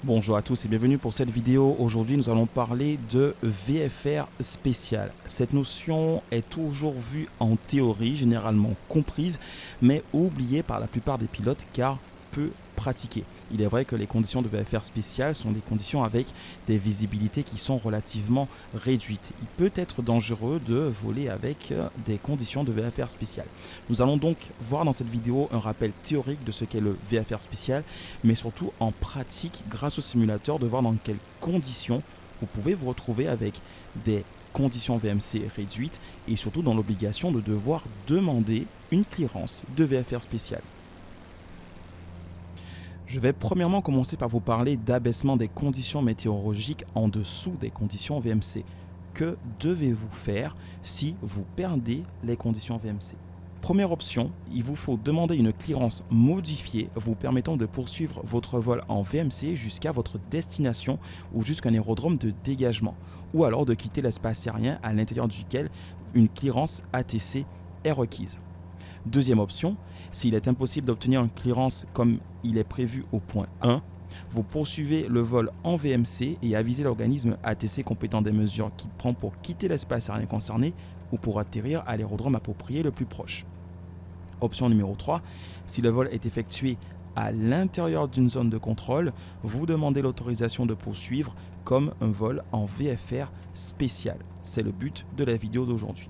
Bonjour à tous et bienvenue pour cette vidéo. Aujourd'hui, nous allons parler de VFR spécial. Cette notion est toujours vue en théorie, généralement comprise, mais oubliée par la plupart des pilotes car peu pratiquée. Il est vrai que les conditions de VFR spécial sont des conditions avec des visibilités qui sont relativement réduites. Il peut être dangereux de voler avec des conditions de VFR spécial. Nous allons donc voir dans cette vidéo un rappel théorique de ce qu'est le VFR spécial, mais surtout en pratique grâce au simulateur de voir dans quelles conditions vous pouvez vous retrouver avec des conditions VMC réduites et surtout dans l'obligation de devoir demander une clearance de VFR spécial. Je vais premièrement commencer par vous parler d'abaissement des conditions météorologiques en dessous des conditions VMC. Que devez-vous faire si vous perdez les conditions VMC? Première option, il vous faut demander une clearance modifiée vous permettant de poursuivre votre vol en VMC jusqu'à votre destination ou jusqu'à un aérodrome de dégagement, ou alors de quitter l'espace aérien à l'intérieur duquel une clearance ATC est requise. Deuxième option, s'il est impossible d'obtenir une clearance comme il est prévu au point 1, vous poursuivez le vol en VMC et avisez l'organisme ATC compétent des mesures qu'il prend pour quitter l'espace aérien concerné ou pour atterrir à l'aérodrome approprié le plus proche. Option numéro 3, si le vol est effectué à l'intérieur d'une zone de contrôle, vous demandez l'autorisation de poursuivre comme un vol en VFR spécial. C'est le but de la vidéo d'aujourd'hui.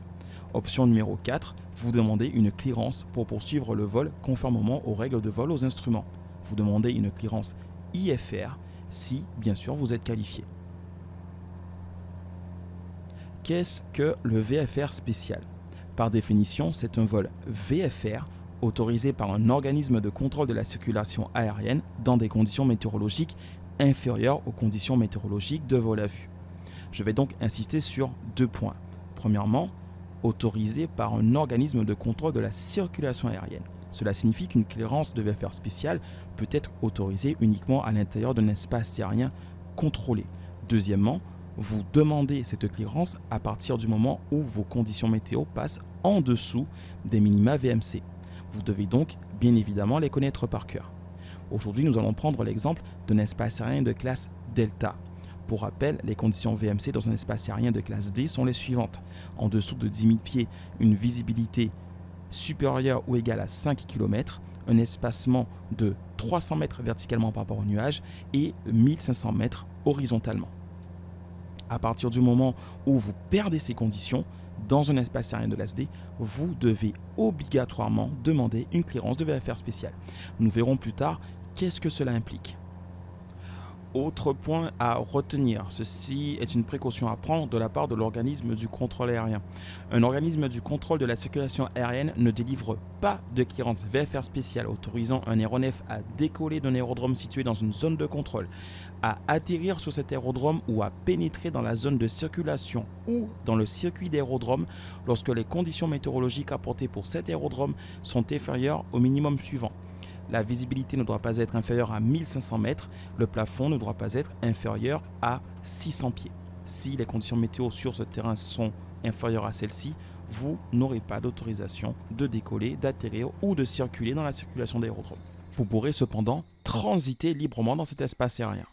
Option numéro 4, vous demandez une clearance pour poursuivre le vol conformément aux règles de vol aux instruments. Vous demandez une clearance IFR si, bien sûr, vous êtes qualifié. Qu'est-ce que le VFR spécial? Par définition, c'est un vol VFR autorisé par un organisme de contrôle de la circulation aérienne dans des conditions météorologiques inférieures aux conditions météorologiques de vol à vue. Je vais donc insister sur deux points. Premièrement, autorisé par un organisme de contrôle de la circulation aérienne. Cela signifie qu'une clearance de VFR spécial peut être autorisée uniquement à l'intérieur d'un espace aérien contrôlé. Deuxièmement, vous demandez cette clearance à partir du moment où vos conditions météo passent en dessous des minima VMC. Vous devez donc bien évidemment les connaître par cœur. Aujourd'hui, nous allons prendre l'exemple d'un espace aérien de classe Delta. Pour rappel, les conditions VMC dans un espace aérien de classe D sont les suivantes. En dessous de 10 000 pieds, une visibilité supérieure ou égale à 5 km, un espacement de 300 mètres verticalement par rapport au nuage et 1500 mètres horizontalement. À partir du moment où vous perdez ces conditions, dans un espace aérien de classe D, vous devez obligatoirement demander une clearance de VFR spécial. Nous verrons plus tard qu'est-ce que cela implique. Autre point à retenir, ceci est une précaution à prendre de la part de l'organisme du contrôle aérien. Un organisme du contrôle de la circulation aérienne ne délivre pas de clearance VFR spéciale autorisant un aéronef à décoller d'un aérodrome situé dans une zone de contrôle, à atterrir sur cet aérodrome ou à pénétrer dans la zone de circulation ou dans le circuit d'aérodrome lorsque les conditions météorologiques apportées pour cet aérodrome sont inférieures au minimum suivant. La visibilité ne doit pas être inférieure à 1500 mètres, le plafond ne doit pas être inférieur à 600 pieds. Si les conditions météo sur ce terrain sont inférieures à celles-ci, vous n'aurez pas d'autorisation de décoller, d'atterrir ou de circuler dans la circulation d'aérodrome. Vous pourrez cependant transiter librement dans cet espace aérien.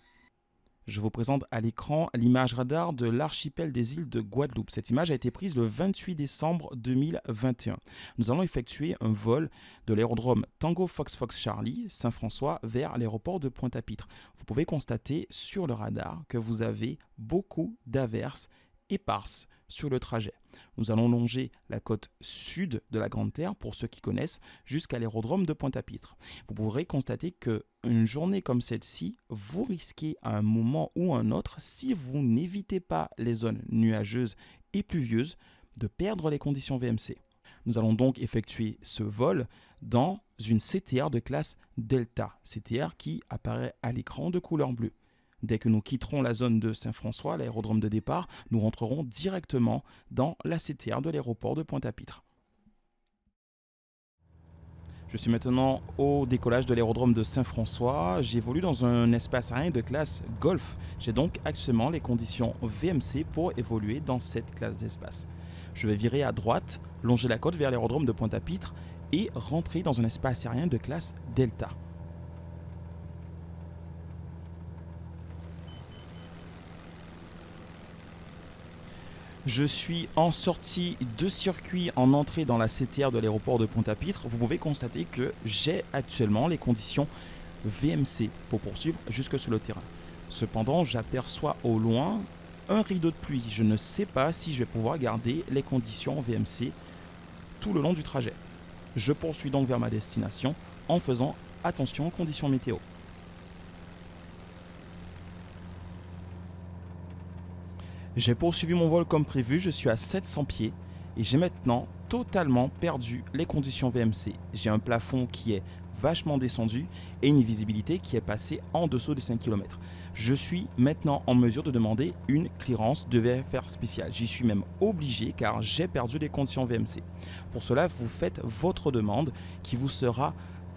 Je vous présente à l'écran l'image radar de l'archipel des îles de Guadeloupe. Cette image a été prise le 28 décembre 2021. Nous allons effectuer un vol de l'aérodrome Tango Fox Fox Charlie, Saint-François, vers l'aéroport de Pointe-à-Pitre. Vous pouvez constater sur le radar que vous avez beaucoup d'averses éparses sur le trajet. Nous allons longer la côte sud de la Grande Terre, pour ceux qui connaissent, jusqu'à l'aérodrome de Pointe-à-Pitre. Vous pourrez constater qu'une journée comme celle-ci, vous risquez à un moment ou un autre, si vous n'évitez pas les zones nuageuses et pluvieuses, de perdre les conditions VMC. Nous allons donc effectuer ce vol dans une CTR de classe Delta, CTR qui apparaît à l'écran de couleur bleue. Dès que nous quitterons la zone de Saint-François, l'aérodrome de départ, nous rentrerons directement dans la CTR de l'aéroport de Pointe-à-Pitre. Je suis maintenant au décollage de l'aérodrome de Saint-François. J'évolue dans un espace aérien de classe Golf. J'ai donc actuellement les conditions VMC pour évoluer dans cette classe d'espace. Je vais virer à droite, longer la côte vers l'aérodrome de Pointe-à-Pitre et rentrer dans un espace aérien de classe Delta. Je suis en sortie de circuit en entrée dans la CTR de l'aéroport de Pointe-à-Pitre. Vous pouvez constater que j'ai actuellement les conditions VMC pour poursuivre jusque sur le terrain. Cependant, j'aperçois au loin un rideau de pluie. Je ne sais pas si je vais pouvoir garder les conditions VMC tout le long du trajet. Je poursuis donc vers ma destination en faisant attention aux conditions météo. J'ai poursuivi mon vol comme prévu, je suis à 700 pieds et j'ai maintenant totalement perdu les conditions VMC. J'ai un plafond qui est vachement descendu et une visibilité qui est passée en dessous des 5 km. Je suis maintenant en mesure de demander une clearance de VFR spéciale. J'y suis même obligé car j'ai perdu les conditions VMC. Pour cela, vous faites votre demande qui vous sera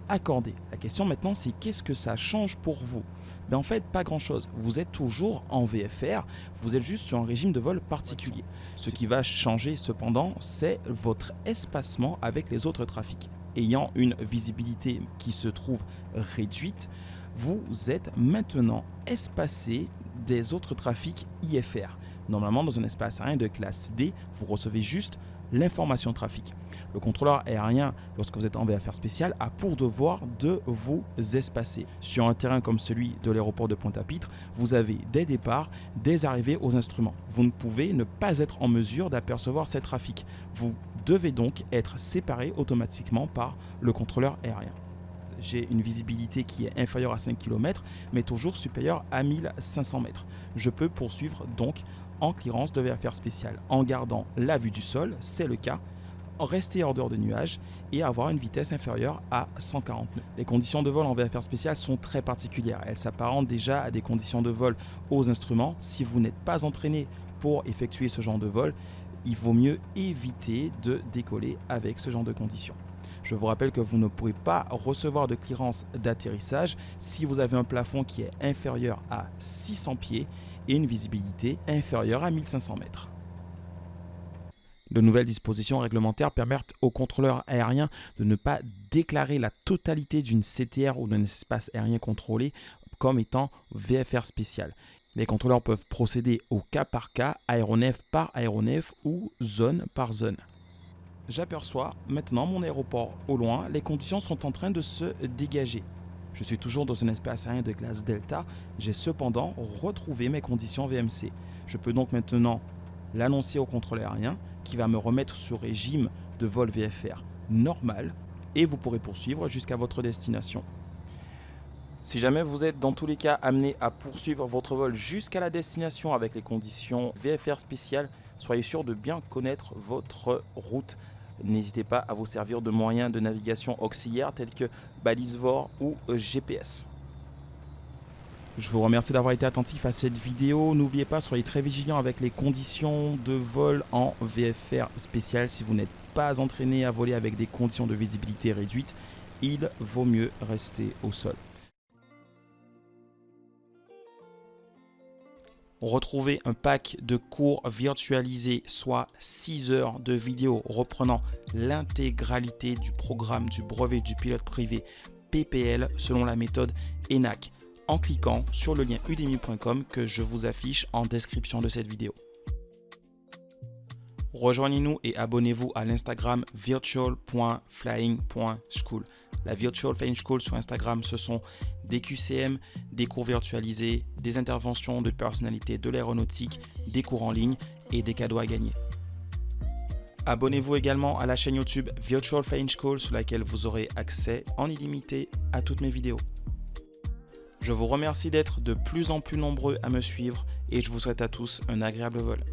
accordée. La question maintenant, c'est qu'est-ce que ça change pour vous? En fait, pas grand-chose. Vous êtes toujours en VFR, vous êtes juste sur un régime de vol particulier. Ce qui va changer cependant, c'est votre espacement avec les autres trafics. Ayant une visibilité qui se trouve réduite, vous êtes maintenant espacé des autres trafics IFR. Normalement, dans un espace aérien de classe D, vous recevez juste l'information trafic. Le contrôleur aérien, lorsque vous êtes en VFR spécial, a pour devoir de vous espacer. Sur un terrain comme celui de l'aéroport de Pointe-à-Pitre, vous avez des départs, des arrivées aux instruments. Vous ne pouvez ne pas être en mesure d'apercevoir ces trafics. Vous devez donc être séparé automatiquement par le contrôleur aérien. J'ai une visibilité qui est inférieure à 5 km, mais toujours supérieure à 1500 mètres. Je peux poursuivre donc en clearance de VFR spécial en gardant la vue du sol, c'est le cas, rester hors dehors de nuages et avoir une vitesse inférieure à 140 nœuds. Les conditions de vol en VFR spécial sont très particulières. Elles s'apparentent déjà à des conditions de vol aux instruments. Si vous n'êtes pas entraîné pour effectuer ce genre de vol, il vaut mieux éviter de décoller avec ce genre de conditions. Je vous rappelle que vous ne pourrez pas recevoir de clearance d'atterrissage si vous avez un plafond qui est inférieur à 600 pieds et une visibilité inférieure à 1500 mètres. De nouvelles dispositions réglementaires permettent aux contrôleurs aériens de ne pas déclarer la totalité d'une CTR ou d'un espace aérien contrôlé comme étant VFR spécial. Les contrôleurs peuvent procéder au cas par cas, aéronef par aéronef ou zone par zone. J'aperçois maintenant mon aéroport au loin, les conditions sont en train de se dégager. Je suis toujours dans un espace aérien de classe Delta, j'ai cependant retrouvé mes conditions VMC. Je peux donc maintenant l'annoncer au contrôleur aérien qui va me remettre sur régime de vol VFR normal et vous pourrez poursuivre jusqu'à votre destination. Si jamais vous êtes dans tous les cas amené à poursuivre votre vol jusqu'à la destination avec les conditions VFR spéciales, soyez sûr de bien connaître votre route. N'hésitez pas à vous servir de moyens de navigation auxiliaires tels que balises VOR ou GPS. Je vous remercie d'avoir été attentif à cette vidéo. N'oubliez pas, soyez très vigilants avec les conditions de vol en VFR spécial. Si vous n'êtes pas entraîné à voler avec des conditions de visibilité réduites, il vaut mieux rester au sol. Retrouvez un pack de cours virtualisés, soit 6 heures de vidéos reprenant l'intégralité du programme du brevet du pilote privé PPL selon la méthode ENAC en cliquant sur le lien udemy.com que je vous affiche en description de cette vidéo. Rejoignez-nous et abonnez-vous à l'Instagram virtual.flying.school. La Virtual Flying School sur Instagram, ce sont des QCM, des cours virtualisés, des interventions de personnalités de l'aéronautique, des cours en ligne et des cadeaux à gagner. Abonnez-vous également à la chaîne YouTube Virtual Flying School sur laquelle vous aurez accès en illimité à toutes mes vidéos. Je vous remercie d'être de plus en plus nombreux à me suivre et je vous souhaite à tous un agréable vol.